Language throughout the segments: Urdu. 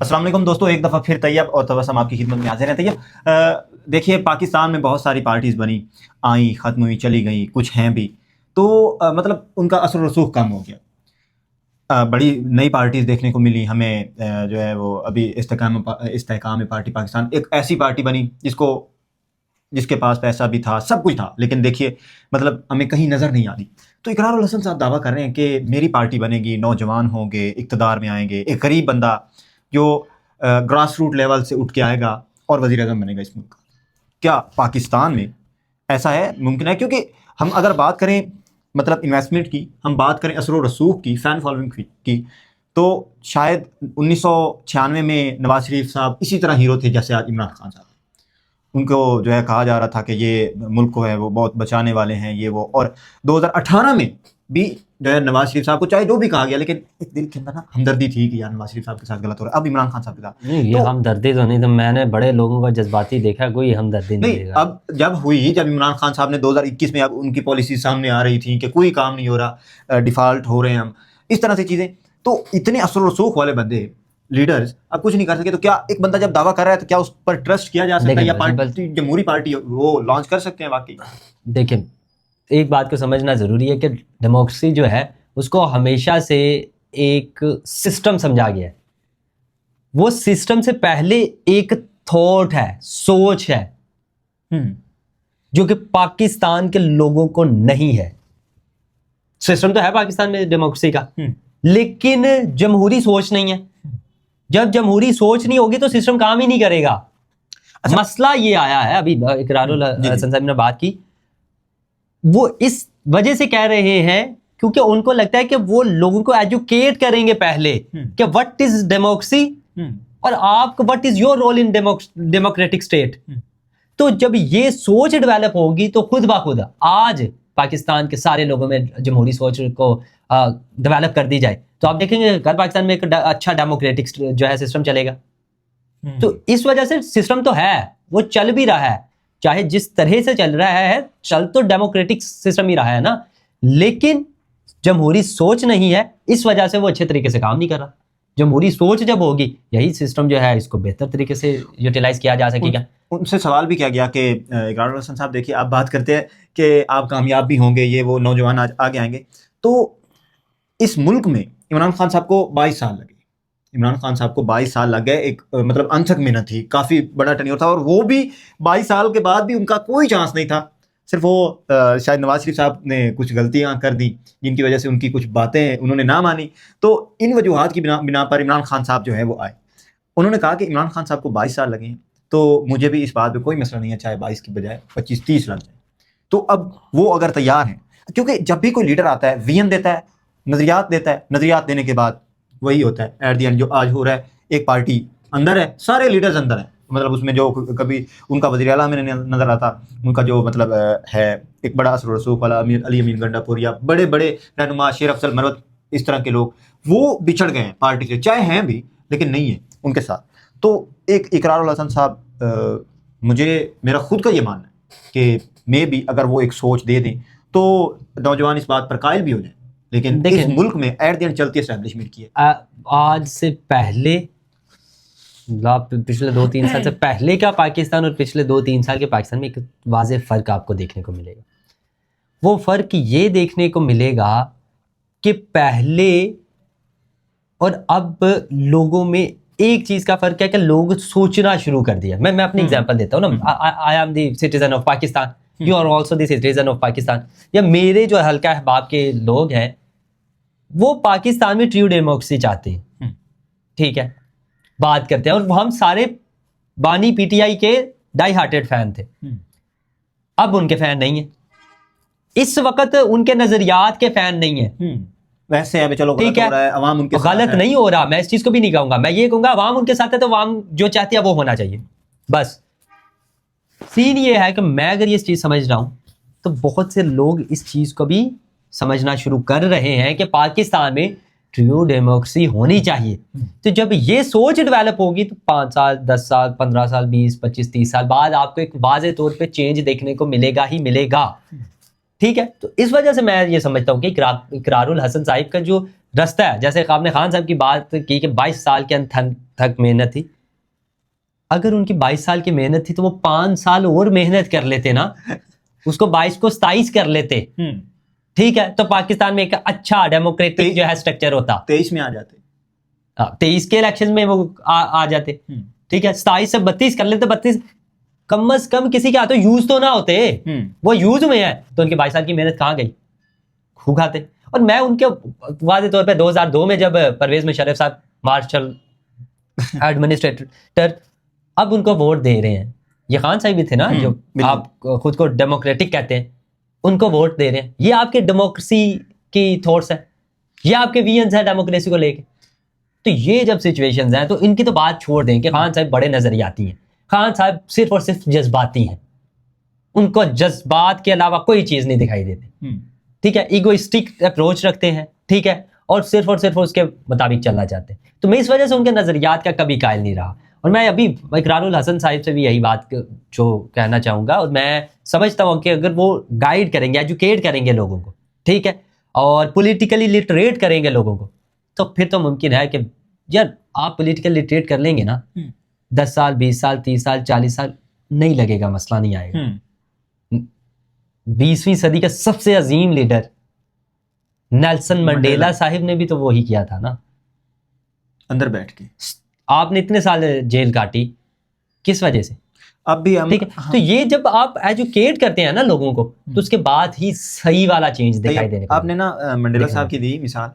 السلام علیکم دوستو، ایک دفعہ پھر طیب اور تبسم آپ کی خدمت میں حاضر ہیں۔ طیب دیکھیے، پاکستان میں بہت ساری پارٹیز بنی، آئیں، ختم ہوئی، چلی گئیں، کچھ ہیں بھی، تو مطلب ان کا اثر و رسوخ کم ہو گیا۔ بڑی نئی پارٹیز دیکھنے کو ملی ہمیں، جو ہے وہ ابھی استحکام پارٹی پاکستان ایک ایسی پارٹی بنی جس کے پاس پیسہ بھی تھا، سب کچھ تھا، لیکن دیکھیے مطلب ہمیں کہیں نظر نہیں آتی۔ تو اقرار الحسن صاحب دعویٰ کر رہے ہیں کہ میری پارٹی بنے گی، نوجوان ہوں گے، اقتدار میں آئیں گے، ایک غریب بندہ جو گراس روٹ لیول سے اٹھ کے آئے گا اور وزیر اعظم بنے گا اس ملک کا۔ کیا پاکستان میں ایسا ہے؟ ممکن ہے، کیونکہ ہم اگر بات کریں مطلب انویسٹمنٹ کی، ہم بات کریں اثر و رسوخ کی، فین فالوئنگ کی، تو شاید 1996 میں نواز شریف صاحب اسی طرح ہیرو تھے جیسے آج عمران خان صاحب۔ ان کو جو ہے کہا جا رہا تھا کہ یہ ملک کو ہے وہ بہت بچانے والے ہیں، یہ وہ، اور 2018 میں بھی جو ہے نواز شریف صاحب کو چاہے جو بھی کہا گیا، لیکن ایک دل کے اندر نا ہمدردی تھی کہ یار نواز شریف صاحب کے ساتھ غلط ہو رہا ہے۔ اب عمران خان صاحب کے ساتھ یہ ہمدردی تو نہیں، تو میں نے بڑے لوگوں کو جذباتی دیکھا، کوئی ہمدردی نہیں۔ اب جب عمران خان صاحب نے 2021 میں اب ان کی پالیسی سامنے آ رہی تھی کہ کوئی کام نہیں ہو رہا، ڈیفالٹ ہو رہے ہیں ہم، اس طرح سے چیزیں، تو اتنے اثر و رسوخ والے بندے لیڈرز اب کچھ نہیں کر سکے، تو کیا ایک بندہ جب دعویٰ کر رہا ہے تو کیا اس پر ٹرسٹ کیا جا سکتا ہے، یا پارٹی جمہوری پارٹی وہ لانچ کر سکتے ہیں واقعی؟ دیکھیں، ایک بات کو سمجھنا ضروری ہے کہ ڈیموکریسی جو ہے اس کو ہمیشہ سے ایک سسٹم سمجھا گیا ہے۔ وہ سسٹم سے پہلے ایک تھاٹ ہے، سوچ ہے، جو کہ پاکستان کے لوگوں کو نہیں ہے۔ سسٹم تو ہے پاکستان میں ڈیموکریسی کا، لیکن جمہوری سوچ نہیں ہے۔ جب جمہوری سوچ نہیں ہوگی تو سسٹم کام ہی نہیں کرے گا۔ مسئلہ یہ آیا ہے، ابھی اقرار الحسن صاحب نے بات کی، وہ اس وجہ سے کہہ رہے ہیں کیونکہ ان کو لگتا ہے کہ وہ لوگوں کو ایجوکیٹ کریں گے پہلے کہ وٹ از ڈیموکریسی اور آپ کو what is your role in democratic state. تو جب یہ سوچ ڈیولپ ہوگی تو خود بخود آج پاکستان کے سارے لوگوں میں جمہوری سوچ کو ڈیولپ کر دی جائے تو آپ دیکھیں گے ہر پاکستان میں ایک اچھا ڈیموکریٹک جو ہے سسٹم چلے گا۔ تو اس وجہ سے سسٹم تو ہے، وہ چل بھی رہا ہے، چاہے جس طرح سے چل رہا ہے، چل تو ڈیموکریٹک سسٹم ہی رہا ہے نا، لیکن جمہوری سوچ نہیں ہے، اس وجہ سے وہ اچھے طریقے سے کام نہیں کر رہا۔ جمہوری سوچ جب ہوگی، یہی سسٹم جو ہے اس کو بہتر طریقے سے یوٹیلائز کیا جا سکے گا۔ ان سے سوال بھی کیا گیا کہ اقرار الحسن صاحب دیکھیے، آپ بات کرتے ہیں کہ آپ کامیاب بھی ہوں گے، یہ وہ نوجوان آگے آئیں گے، تو اس ملک میں عمران خان صاحب کو 22 سال لگے، عمران خان صاحب کو 22 سال لگ گئے، ایک مطلب انتھک محنت تھی، کافی بڑا ٹینیور تھا، اور وہ بھی 22 سال کے بعد بھی ان کا کوئی چانس نہیں تھا۔ صرف وہ شاید نواز شریف صاحب نے کچھ غلطیاں کر دی جن کی وجہ سے ان کی کچھ باتیں انہوں نے نہ مانی، تو ان وجوہات کی بنا پر عمران خان صاحب جو ہے وہ آئے۔ انہوں نے کہا کہ عمران خان صاحب کو 22 سال لگے ہیں، تو مجھے بھی اس بات پہ کوئی مسئلہ نہیں ہے، چاہے 22 کی بجائے 25-30 لگ جائے۔ تو اب وہ اگر تیار ہیں، کیونکہ جب بھی کوئی لیڈر آتا ہے ویژن دیتا ہے، نظریات دیتا ہے، نظریات دینے کے بعد وہی ہوتا ہے ایٹ دی اینڈ جو آج ہو رہا ہے۔ ایک پارٹی اندر ہے، سارے لیڈرز اندر ہیں، مطلب اس میں جو کبھی ان کا وزیر اعلیٰ میں نظر آتا، ان کا جو مطلب ہے ایک بڑا اثر و رسوخ والا علی امین گنڈا پور، یا بڑے بڑے رہنما شیر افضل مروت، اس طرح کے لوگ وہ بچھڑ گئے ہیں پارٹی سے، چاہے ہیں بھی لیکن نہیں ہے ان کے ساتھ۔ تو ایک اقرار الحسن صاحب، میرا خود کا یہ ماننا ہے کہ میں بھی اگر وہ ایک سوچ دے دیں تو نوجوان اس بات پر قائل بھی ہو جائیں، لیکن اس ملک میں ایٹ دی اینڈ چلتی اسٹیبلشمنٹ کی ہے۔ آج سے پہلے پچھلے 2-3 سال سے پہلے کا پاکستان اور پچھلے 2-3 سال کے پاکستان میں ایک واضح فرق آپ کو دیکھنے کو ملے گا۔ وہ فرق یہ دیکھنے کو ملے گا کہ پہلے اور اب لوگوں میں ایک چیز کا فرق ہے کہ لوگ سوچنا شروع کر دیا۔ میں اپنی ایگزامپل دیتا ہوں نا، I am the citizen of Pakistan, you are also the citizen of Pakistan, یا میرے جو حلقہ احباب کے لوگ ہیں وہ پاکستان میں ٹریو ڈیموکریسی چاہتے ہیں، ٹھیک ہے، بات کرتے ہیں، اور ہم سارے بانی پی ٹی آئی کے ڈائی ہارٹیڈ فین تھے، اب ان کے فین نہیں ہیں، اس وقت ان کے نظریات کے فین نہیں ہیں۔ ویسے ابھی چلو غلط ہو رہا ہے، عوام ان کے ساتھ غلط نہیں ہو رہا، میں اس چیز کو بھی نہیں کہوں گا، میں یہ کہوں گا عوام ان کے ساتھ ہے تو عوام جو چاہتی ہے وہ ہونا چاہیے۔ بس سین یہ ہے کہ میں اگر یہ چیز سمجھ رہا ہوں تو بہت سے لوگ اس چیز کو بھی سمجھنا شروع کر رہے ہیں کہ پاکستان میں ٹریو ڈیموکریسی ہونی چاہیے۔ تو جب یہ سوچ ڈیولپ ہوگی تو 5 سال 10 سال 15 سال 20 25 30 سال بعد آپ کو ایک واضح طور پہ چینج دیکھنے کو ملے گا ہی ملے گا، ٹھیک ہے۔ تو اس وجہ سے میں یہ سمجھتا ہوں کہ اقرار الحسن صاحب کا جو رستہ ہے. جیسے آپ نے خان صاحب کی بات کی کہ 22 سال کے تک محنت تھی. اگر ان کی 22 سال کی محنت تھی تو وہ 5 سال اور محنت کر لیتے نا, اس کو 22 کو 27 کر لیتے, ٹھیک ہے, تو پاکستان میں ایک اچھا ڈیموکریٹک جو ہے اسٹرکچر ہوتا. 23 میں آ جاتے, 23 کے الیکشن میں وہ آ جاتے, ٹھیک ہے, 27 سے 32 کر لیتے. 32 کم از کم کسی کے ہاتھوں یوز تو نہ ہوتے, وہ یوز ہوئے ہیں, تو ان کی 22 سال کی محنت کہاں گئی, کھو کھاتے. اور میں ان کے واضح طور پہ 2002 میں جب پرویز مشرف صاحب مارشل ایڈمنسٹریٹر, اب ان کو ووٹ دے رہے ہیں, یہ خان صاحب بھی تھے نا جو آپ خود کو ڈیموکریٹک کہتے ہیں, ان کو ووٹ دے رہے ہیں. یہ آپ کے ڈیموکریسی کی تھاٹس ہیں, یہ آپ کے ویژنز ہیں ڈیموکریسی کو لے کے. تو یہ جب سچویشنز ہیں تو ان کی تو بات چھوڑ دیں کہ خان صاحب بڑے نظریاتی ہیں. خان صاحب صرف اور صرف جذباتی ہیں, ان کو جذبات کے علاوہ کوئی چیز نہیں دکھائی دیتی, ٹھیک ہے, ایگوئسٹک اپروچ رکھتے ہیں, ٹھیک ہے, اور صرف اس کے مطابق چلنا چاہتے ہیں. تو میں اس وجہ سے ان کے نظریات کا کبھی قائل نہیں رہا. اور میں ابھی اقرار الحسن صاحب سے بھی یہی بات جو کہنا چاہوں گا, اور میں سمجھتا ہوں کہ اگر وہ گائیڈ کریں گے, ایجوکیٹ کریں گے لوگوں کو, ٹھیک ہے, اور پولیٹیکلی لٹریٹ کریں گے لوگوں کو, تو پھر تو ممکن ہے کہ یار آپ پولیٹیکل لٹریٹ کر لیں گے نا, 10 سال 20 سال 30 سال 40 سال نہیں لگے گا, مسئلہ نہیں آئے گا. 20ویں صدی کا سب سے عظیم لیڈر نیلسن منڈیلا صاحب نے بھی تو وہی کیا تھا نا, اندر بیٹھ کے. آپ نے اتنے سال جیل کاٹی کس وجہ سے, اب بھی ٹھیک ہے. تو یہ جب آپ ایجوکیٹ کرتے ہیں نا لوگوں کو, تو اس کے بعد ہی صحیح والا چینج دکھائی دینے کو. آپ نے نا منڈیلا صاحب کی دی مثال,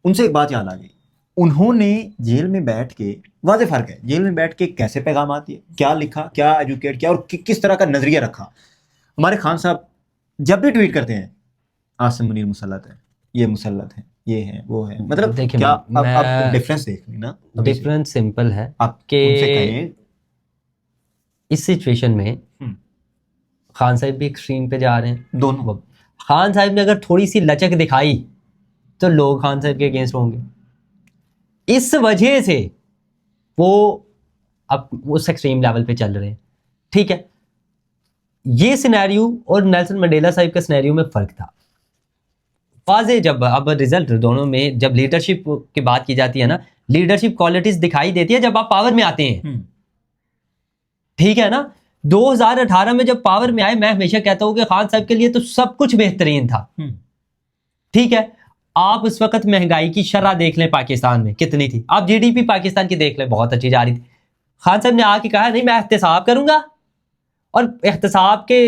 ان سے ایک بات یاد آ گئی. انہوں نے جیل میں بیٹھ کے, واضح فرق ہے, جیل میں بیٹھ کے کیسے پیغامات دیے, کیا لکھا, کیا ایجوکیٹ کیا, اور کس طرح کا نظریہ رکھا. ہمارے خان صاحب جب بھی ٹویٹ کرتے ہیں, عاصم منیر مسلط ہے, یہ مسلط ہے, یہ ہے, وہ ہے, مطلب کیا آپ ڈفرینس دیکھ لیں نا. ڈفرینس سمپل ہے آپ کہ ان سے کہیں اس سچویشن میں خان صاحب بھی ایکسٹریم پہ جا رہے ہیں. دونوں خان صاحب نے اگر تھوڑی سی لچک دکھائی تو لوگ خان صاحب کے اگینسٹ ہوں گے. اس وجہ سے وہ اب اس ایکسٹریم لیول پہ چل رہے ہیں, ٹھیک ہے. یہ سینیریو اور نیلسن منڈیلا صاحب کا سینیریو میں فرق تھا واضح. جب اب رزلٹ دونوں میں جب لیڈرشپ کی بات کی جاتی ہے نا, لیڈرشپ کوالٹیز دکھائی دیتی ہے جب آپ پاور میں آتے ہیں, ٹھیک ہے نا. 2018 میں جب پاور میں آئے, میں ہمیشہ کہتا ہوں کہ خان صاحب کے لیے تو سب کچھ بہترین تھا, ٹھیک ہے. آپ اس وقت مہنگائی کی شرح دیکھ لیں پاکستان میں کتنی تھی, آپ جی ڈی پی پاکستان کی دیکھ لیں, بہت اچھی جا رہی تھی. خان صاحب نے آ کے کہا نہیں میں احتساب کروں گا, اور احتساب کے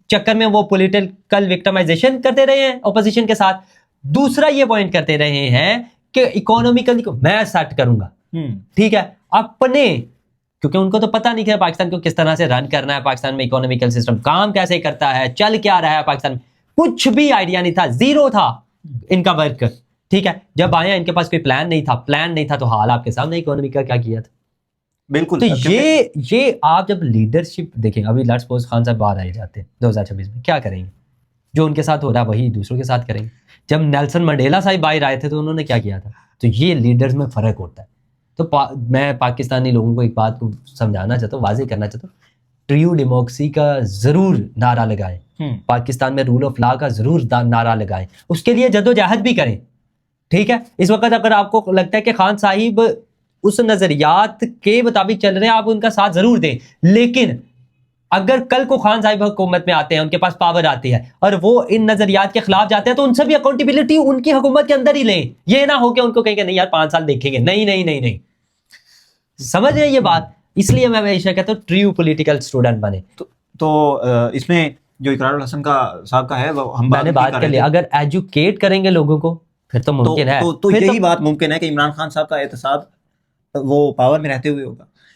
چکر میں وہ پولیٹیکل وکٹمائزیشن کرتے رہے ہیں اپوزیشن کے ساتھ. دوسرا یہ پوائنٹ کرتے رہے ہیں کہ اکانومیکلی میں سیٹ کروں گا, ٹھیک ہے, اپنے, کیونکہ ان کو تو پتہ نہیں کہ پاکستان کو کس طرح سے رن کرنا ہے, پاکستان میں اکانومیکل سسٹم کام کیسے کرتا ہے, چل کیا رہا ہے پاکستان میں, کچھ بھی آئیڈیا نہیں تھا, زیرو تھا ان کا ورک, ٹھیک ہے. جب آیا ان کے پاس کوئی پلان نہیں تھا تو حال آپ کے سامنے اکانومی کا کیا کیا تھا. بالکل. تو یہ آپ جب لیڈرشپ دیکھیں, ابھی لیٹس سپوز خان صاحب باہر آئے جاتے ہیں 2026 میں, کیا کریں گے, جو ان کے ساتھ ہو رہا ہے وہی دوسروں کے ساتھ کریں گے. جب نیلسن منڈیلا صاحب باہر آئے تھے تو انہوں نے کیا کیا تھا. تو یہ لیڈرز میں فرق ہوتا ہے. تو میں پاکستانی لوگوں کو ایک بات کو سمجھانا چاہتا ہوں, واضح کرنا چاہتا ہوں, ٹریو ڈیموکریسی کا ضرور نعرہ لگائیں, پاکستان میں رول آف لا کا ضرور نعرہ لگائیں, اس کے لیے جدوجہد بھی کریں, ٹھیک ہے. اس وقت اگر آپ کو لگتا ہے کہ خان صاحب اس نظریات کے مطابق چل رہے ہیں, آپ ان کا ساتھ ضرور دیں, لیکن اگر کل کو خان صاحب حکومت میں آتے ہیں, ان کے پاس پاور آتی ہے اور وہ ان نظریات کے خلاف جاتے ہیں, تو ان سے بھی اکاؤنٹیبلٹی ان کی حکومت کے اندر ہی لیں. یہ نہ ہو کہ ان کو کہیں کہ نہیں یار 5 سال دیکھیں گے, نہیں. سمجھ رہے ہیں یہ بات. اس لیے میں ہمیشہ کہتا ہوں ٹریو پولیٹیکل اسٹوڈنٹ بنے. تو اس میں جو اقرار الحسن کا صاحب کا ہے وہ ہم میں نے بات کر لیا, اگر ایجوکیٹ کریں گے لوگوں کو پھر تو ممکن ہے. تو یہی بات ممکن ہے کہ عمران خان صاحب کا احتساب وہ پاور میں رہتے ہوئے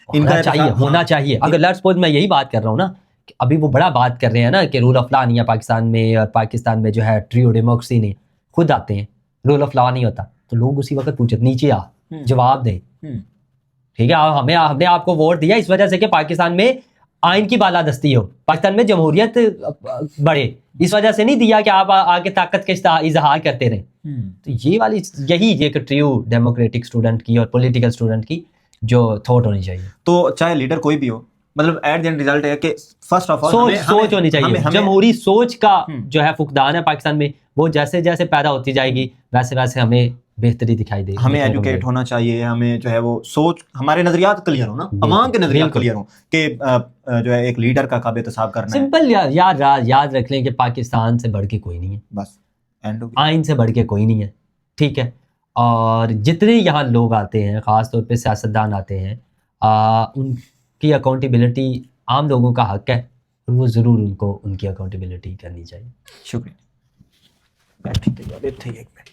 ہونا چاہیے. اگر لیٹس سپوز میں یہی بات کر رہا ہوں نا, کہ ابھی وہ بڑا بات کر رہے ہیں نا کہ رول آف لا نہیں ہے پاکستان میں, اور پاکستان میں جو ہے ٹریو ڈیموکریسی نہیں, خود آتے ہیں رول آف لا نہیں ہوتا, تو لوگ اسی وقت پوچھتے نیچے آ جواب دیں, ٹھیک ہے. ہم نے آپ کو ووٹ دیا اس وجہ سے کہ پاکستان میں آئین کی بالادستی ہو, پاکستان میں جمہوریت بڑھے, اس وجہ سے نہیں دیا کہ آپ آگے طاقت کا اظہار کرتے رہیں. تو یہ والی یہی ٹریو ڈیموکریٹک اسٹوڈنٹ کی اور پولیٹیکل اسٹوڈنٹ کی جو تھاٹ ہونی چاہیے. تو چاہے لیڈر کوئی بھی ہو, مطلب ایٹ دی اینڈ ریزلٹ ہے کہ فرسٹ آف آل سوچ ہونی چاہیے. جمہوری سوچ کا جو ہے فقدان ہے پاکستان میں, وہ جیسے جیسے پیدا ہوتی جائے گی ویسے ویسے ہمیں بہتری دکھائی دے. ہمیں ایجوکیٹ ہونا چاہیے, ہمیں جو ہے وہ سوچ, ہمارے نظریات کلیئر ہو نا, عوام کے نظریات کلیئر ہوں کہ جو ہے ایک لیڈر کا کب احتساب کرنا ہے. سمپل یاد رکھ لیں کہ پاکستان سے بڑھ کے کوئی نہیں ہے, بس اینڈ ہو گیا. آئین سے بڑھ کے کوئی نہیں ہے, ٹھیک ہے. اور جتنے یہاں لوگ آتے ہیں, خاص طور پہ سیاستدان آتے ہیں, ان کی اکاؤنٹیبلٹی عام لوگوں کا حق ہے, اور وہ ضرور ان کو ان کی اکاؤنٹیبلٹی کرنی چاہیے. شکریہ. بیٹھ ٹھیک ہے, ایک منٹ.